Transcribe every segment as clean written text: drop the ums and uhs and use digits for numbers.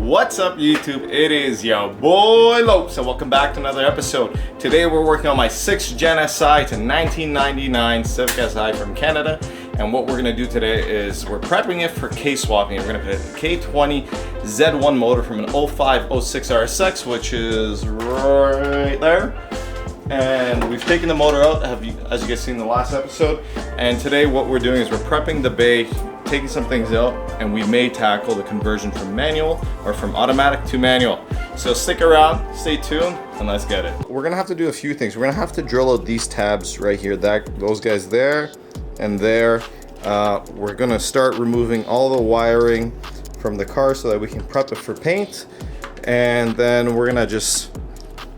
What's up YouTube? It is your boy Lowpes and welcome back to another episode. Today we're working on my 6th Gen Si to 1999 Civic Si from Canada, and what we're going to do today is we're prepping it for case swapping. We're going to put a K20 Z1 motor from an 0506 RSX, which is right there. And we've taken the motor out, as you guys seen in the last episode. And today what we're doing is we're prepping the bay, taking some things out, and we may tackle the conversion from manual or from automatic to manual. So stick around, stay tuned, and let's get it. We're gonna have to do a few things. We're gonna have to drill out these tabs right here, those guys there and there. We're gonna start removing all the wiring from the car so that we can prep it for paint. And then we're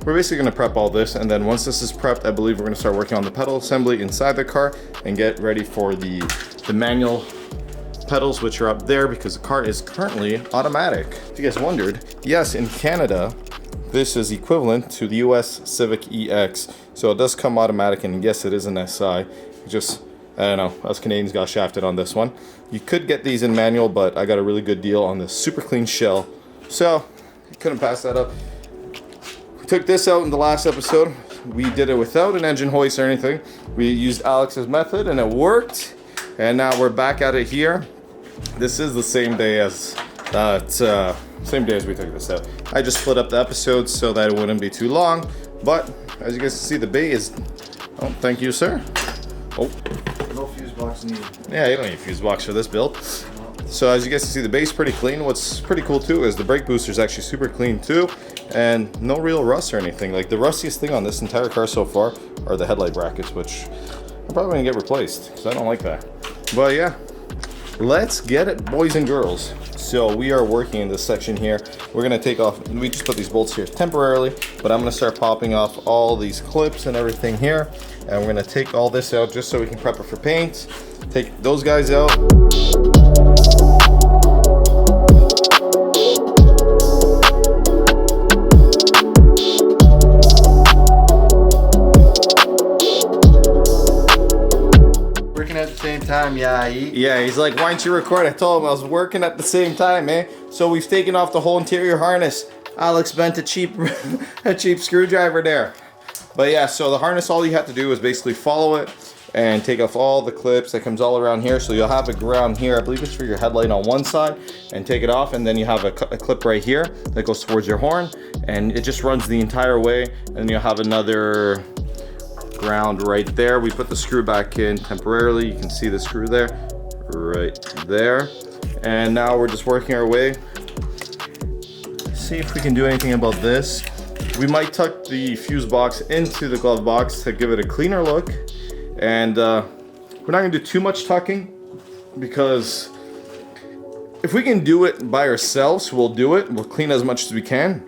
basically gonna prep all this, and then once this is prepped, I believe we're gonna start working on the pedal assembly inside the car and get ready for the manual pedals, which are up there because the car is currently automatic. If you guys wondered, yes, in Canada, this is equivalent to the US Civic EX. So it does come automatic, and yes, it is an SI. Just, I don't know, us Canadians got shafted on this one. You could get these in manual, but I got a really good deal on this super clean shell. So, couldn't pass that up. Took this out in the last episode. We did it without an engine hoist or anything. We used Alex's method and it worked. And now we're back at it here. This is the same day as we took this out. I just split up the episodes so that it wouldn't be too long. But as you guys can see, the bay is. Oh, thank you, sir. Oh. No fuse box needed. Yeah, you don't need a fuse box for this build. So as you guys can see, the base's pretty clean. What's pretty cool too is the brake booster is actually super clean too, and no real rust or anything. Like the rustiest thing on this entire car so far are the headlight brackets, which I'm probably gonna get replaced because I don't like that. But yeah, let's get it, boys and girls. So we are working in this section here. We're gonna take off, we just put these bolts here temporarily, but I'm gonna start popping off all these clips and everything here, and we're gonna take all this out just so we can prep it for paint. Take those guys out. At the same time, yeah. Yeah, he's like, why don't you record? I told him I was working at the same time, man. So we've taken off the whole interior harness. Alex bent a cheap screwdriver there. But yeah, so the harness, all you have to do is basically follow it and take off all the clips that comes all around here. So you'll have a ground here, I believe it's for your headlight on one side, and take it off, and then you have a clip right here that goes towards your horn, and it just runs the entire way, and you'll have another ground right there. We put the screw back in temporarily. You can see the screw there, right there. And now we're just working our way. See if we can do anything about this. We might tuck the fuse box into the glove box to give it a cleaner look. And we're not gonna do too much tucking because if we can do it by ourselves, we'll do it. We'll clean as much as we can.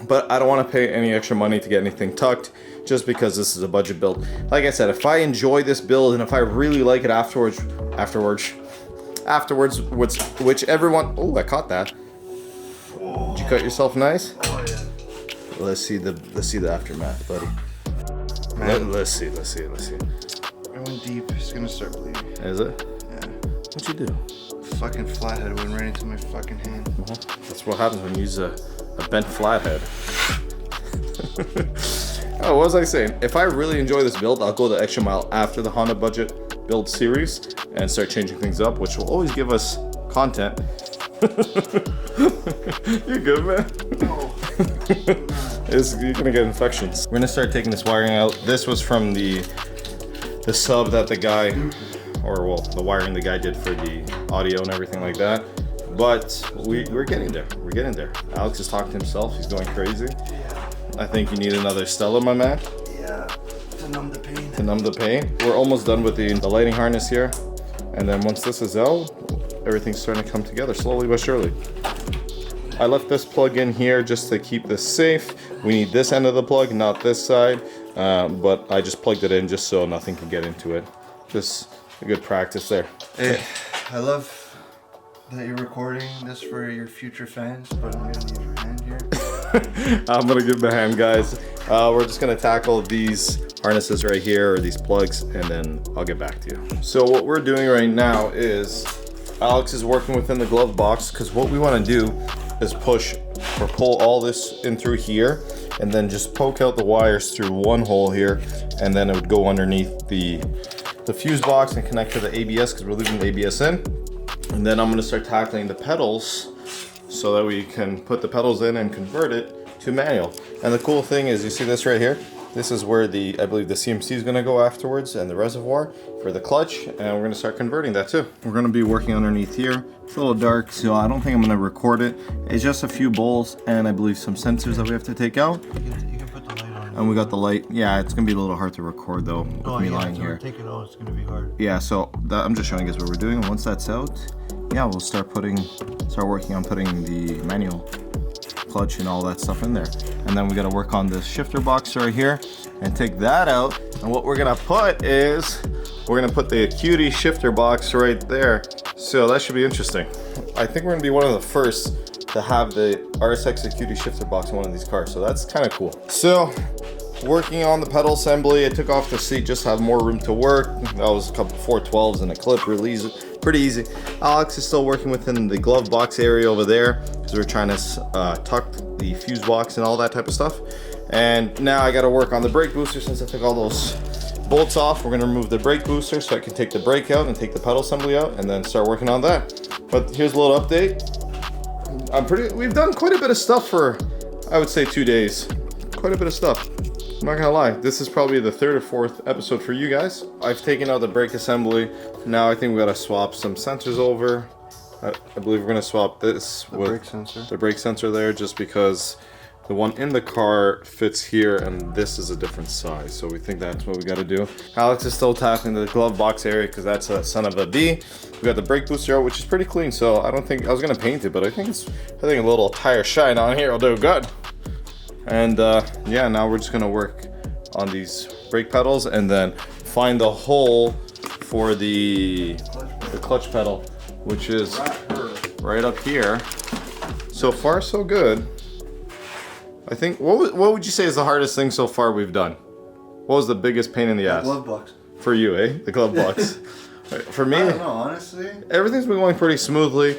But I don't want to pay any extra money to get anything tucked just because this is a budget build. Like I said, if I enjoy this build and if I really like it afterwards, which everyone, oh, I caught that. Did you cut yourself nice? Oh yeah. Let's see the aftermath, buddy. Let's see. I went deep. It's gonna start bleeding. Is it? Yeah. What'd you do? Fucking flathead went right into my fucking hand. That's what happens when you use a bent flathead. Oh, what was I saying? If I really enjoy this build, I'll go the extra mile after the Honda budget build series and start changing things up, which will always give us content. You good, man? No. You're gonna get infections. We're gonna start taking this wiring out. This was from the sub that the guy, or well, the wiring the guy did for the audio and everything like that. But we're getting there. We're getting there. Alex is talking to himself. He's going crazy. Yeah. I think you need another Stella, my man. Yeah. To numb the pain. To numb the pain. We're almost done with the lighting harness here. And then once this is out, everything's starting to come together slowly but surely. I left this plug in here just to keep this safe. We need this end of the plug, not this side. But I just plugged it in just so nothing can get into it. Just a good practice there. Hey, I love that you're recording this for your future fans, but I'm gonna need your hand here. I'm gonna give him a hand, guys. We're just gonna tackle these harnesses right here, or these plugs, and then I'll get back to you. So what we're doing right now is Alex is working within the glove box, because what we want to do is push or pull all this in through here, and then just poke out the wires through one hole here, and then it would go underneath the fuse box and connect to the ABS because we're leaving the ABS in. And then I'm gonna start tackling the pedals so that we can put the pedals in and convert it to manual. And the cool thing is, you see this right here? This is where I believe the CMC is gonna go afterwards, and the reservoir for the clutch, and we're gonna start converting that too. We're gonna be working underneath here. It's a little dark, so I don't think I'm gonna record it. It's just a few bowls and I believe some sensors that we have to take out. You can put the light on. And we got the light. Yeah, it's gonna be a little hard to record though with me lying here. Take it out, it's gonna be hard. Yeah, so I'm just showing you guys what we're doing. And once that's out, yeah, we'll start working on putting the manual clutch and all that stuff in there. And then we gotta work on this shifter box right here and take that out. And what we're gonna put is, we're gonna put the Acuity shifter box right there. So that should be interesting. I think we're gonna be one of the first to have the RSX Acuity shifter box in one of these cars. So that's kind of cool. So working on the pedal assembly, I took off the seat just to have more room to work. That was a couple 412s and a clip release. Pretty easy. Alex is still working within the glove box area over there because we're trying to tuck the fuse box and all that type of stuff. And now I got to work on the brake booster since I took all those bolts off. We're going to remove the brake booster so I can take the brake out and take the pedal assembly out and then start working on that. But here's a little update. We've done quite a bit of stuff for, I would say, 2 days. Quite a bit of stuff. I'm not gonna lie, this is probably the 3rd or 4th episode for you guys. I've taken out the brake assembly. Now I think we gotta swap some sensors over. I believe we're gonna swap this with the brake sensor there, just because the one in the car fits here and this is a different size. So we think that's what we gotta do. Alex is still tackling the glove box area because that's a son of a B. We got the brake booster out, which is pretty clean. So I don't think, I was gonna paint it, but I think a little tire shine on here will do good. And yeah, now we're just gonna work on these brake pedals and then find the hole for the clutch pedal, which is right up here. So far, so good. I think, what would you say is the hardest thing so far we've done? What was the biggest pain in the ass? Glove box. For you, eh? The glove box. For me, I don't know, honestly. everything's been going pretty smoothly.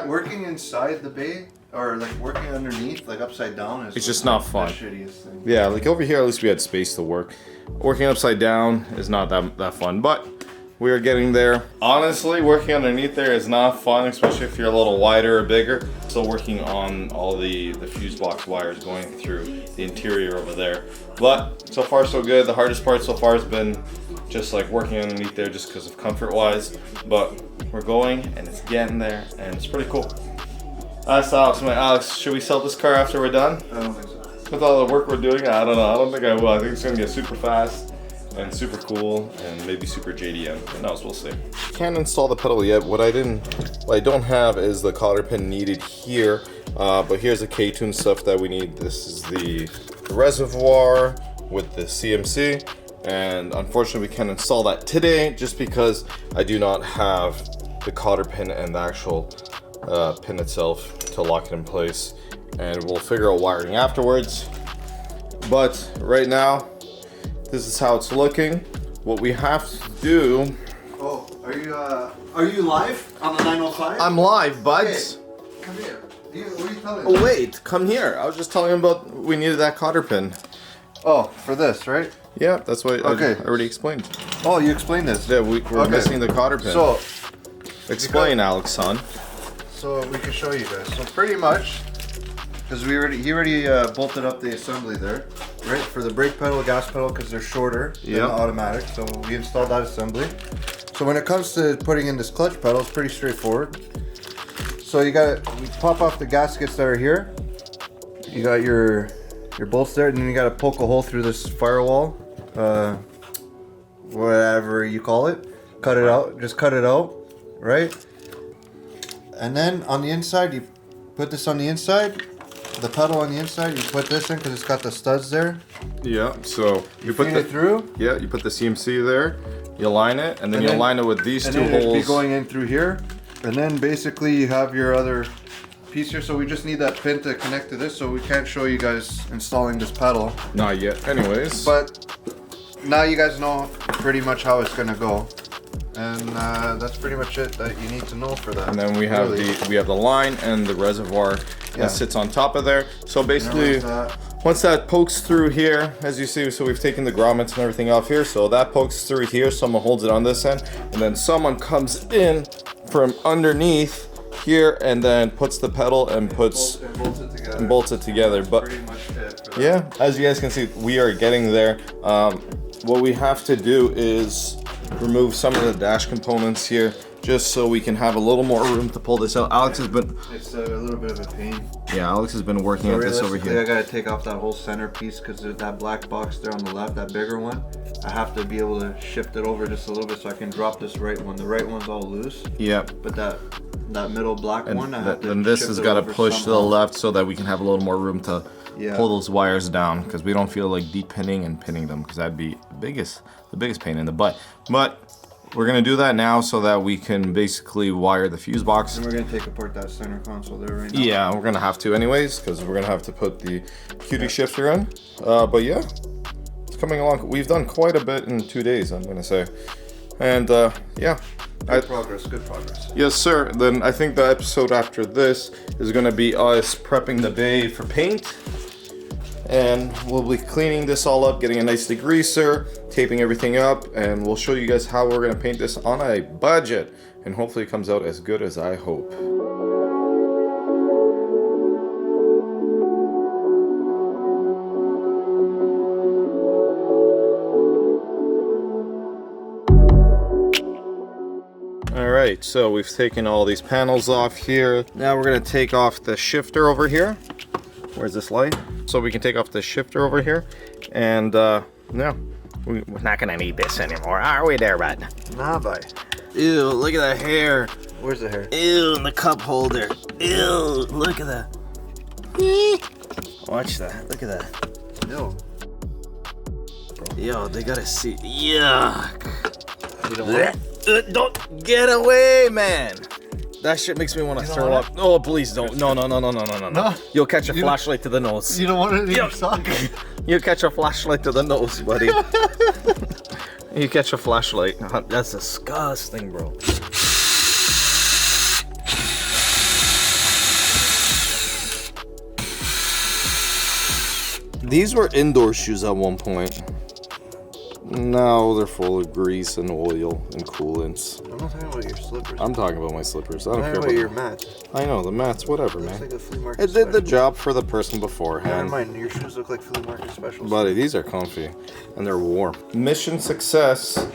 Working inside the bay, or like working underneath, like upside down, is It's just not fun. the shittiest thing. Yeah, like over here, at least we had space to work. Working upside down is not that fun, but we are getting there. Honestly, working underneath there is not fun, especially if you're a little wider or bigger. Still working on all the fuse box wires going through the interior over there. But so far so good. The hardest part so far has been just like working underneath there just because of comfort wise. But we're going and it's getting there and it's pretty cool. That's Alex. Alex, should we sell this car after we're done? I don't think so. With all the work we're doing, I don't know. I don't think I will. I think it's gonna get super fast and super cool and maybe super JDM. Who knows? We'll see. Can't install the pedal yet. What I don't have is the cotter pin needed here. But here's the K-tune stuff that we need. This is the reservoir with the CMC, and unfortunately we can't install that today just because I do not have the cotter pin and the actual pin itself to lock it in place, and we'll figure out wiring afterwards. But right now, this is how it's looking. What we have to do. Oh, are you live on the 905? I'm live, buds. Hey, come here. What are you telling Oh me? wait, come here. I was just telling him about we needed that cotter pin. Oh, for this, right? Yeah, that's what Okay. I already explained. Oh, you explained this. Yeah, we're Okay. missing the cotter pin. So explain, Alex, son. So we can show you guys. So pretty much, because he already bolted up the assembly there, right? For the brake pedal, gas pedal, because they're shorter than the automatic. So we installed that assembly. So when it comes to putting in this clutch pedal, it's pretty straightforward. So we pop off the gaskets that are here. You got your bolts there, and then you got to poke a hole through this firewall, whatever you call it. Cut it out. Just cut it out, right? And then on the inside, you put this on the inside. The pedal on the inside, you put this in because it's got the studs there. Yeah, so you put it through. Yeah, you put the CMC there. You line it, and then you line it with these two And then holes. it'd be going in through here. And then basically you have your other piece here. So we just need that pin to connect to this. So we can't show you guys installing this pedal. Not yet, anyways. But now you guys know pretty much how it's gonna go. And that's pretty much it that you need to know for that. And then we have really. the line and the reservoir that sits on top of there. So basically, once that pokes through here, as you see, so we've taken the grommets and everything off here. So that pokes through here, someone holds it on this end, and then someone comes in from underneath here and then puts the pedal and bolts it together. But pretty much it yeah, as you guys can see, we are getting there. What we have to do is remove some of the dash components here, just so we can have a little more room to pull this out. Alex has been... It's a little bit of a pain. Yeah, Alex has been working at this over here. I gotta take off that whole center piece because that black box there on the left, that bigger one, I have to be able to shift it over just a little bit so I can drop this right one. The right one's all loose. Yep. But that middle black one, I have to then this has got to push to the left so that we can have a little more room to pull those wires down, because we don't feel like deep pinning and pinning them, because that'd be the biggest pain in the butt. But we're gonna do that now so that we can basically wire the fuse box. And we're gonna take apart that center console there right now. Yeah, we're gonna have to anyways, because we're gonna have to put the QD shifter in. But yeah, it's coming along. We've done quite a bit in 2 days, I'm gonna say. And yeah. Good progress. Yes, sir. Then I think the episode after this is gonna be us prepping the bay for paint. And we'll be cleaning this all up, getting a nice degreaser, taping everything up, and we'll show you guys how we're gonna paint this on a budget, and hopefully it comes out as good as I hope. Alright, so we've taken all these panels off here. Now we're gonna take off the shifter over here. Where's this light? So we can take off the shifter over here, and yeah, we're not gonna need this anymore, are we there, bud? Nah, bye. Ew, look at the hair. Where's the hair? Ew, the cup holder. Ew, look at that. Watch that, look at that. No. Yo, they gotta see. Yuck. You don't want Don't get away, man. That shit makes me want to throw up. Oh, please don't. No. You'll catch a flashlight to the nose. You don't want it in your sock? You catch a flashlight to the nose, buddy. You catch a flashlight. That's disgusting, bro. These were indoor shoes at one point. Now they're full of grease and oil and coolants. I'm not talking about your slippers. I'm talking about my slippers. I don't care about your mats. I know, the mats, whatever, man. Like a flea market it did the job for the person beforehand. Never mind, your shoes look like flea market specials. Buddy, these are comfy and they're warm. Mission success.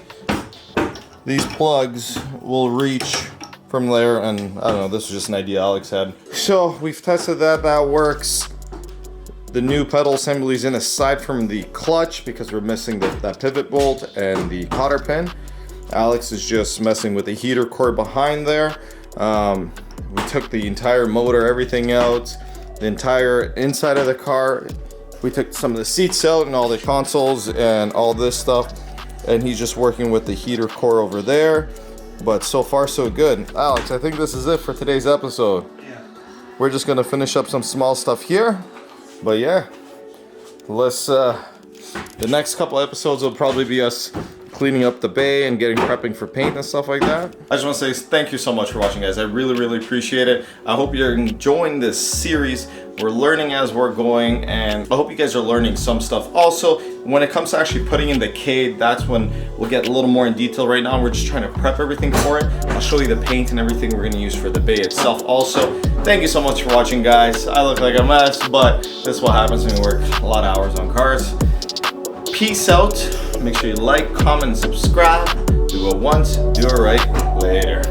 These plugs will reach from there, and I don't know, this was just an idea Alex had. So we've tested that works. The new pedal assembly is in aside from the clutch because we're missing that pivot bolt and the cotter pin. Alex is just messing with the heater cord behind there. We took the entire motor, everything out, the entire inside of the car. We took some of the seats out and all the consoles and all this stuff. And he's just working with the heater core over there. But so far so good. Alex, I think this is it for today's episode. Yeah. We're just gonna finish up some small stuff here. But yeah, let's the next couple episodes will probably be us cleaning up the bay and prepping for paint and stuff like that. I just want to say thank you so much for watching, guys. I really appreciate it. I hope you're enjoying this series. We're learning as we're going, and I hope you guys are learning some stuff. Also, when it comes to actually putting in the cade, that's when we'll get a little more in detail. Right now, we're just trying to prep everything for it. I'll show you the paint and everything we're gonna use for the bay itself also. Thank you so much for watching, guys. I look like a mess, but this is what happens when you work a lot of hours on cars. Peace out. Make sure you like, comment, and subscribe. Do it once, do it right. Later.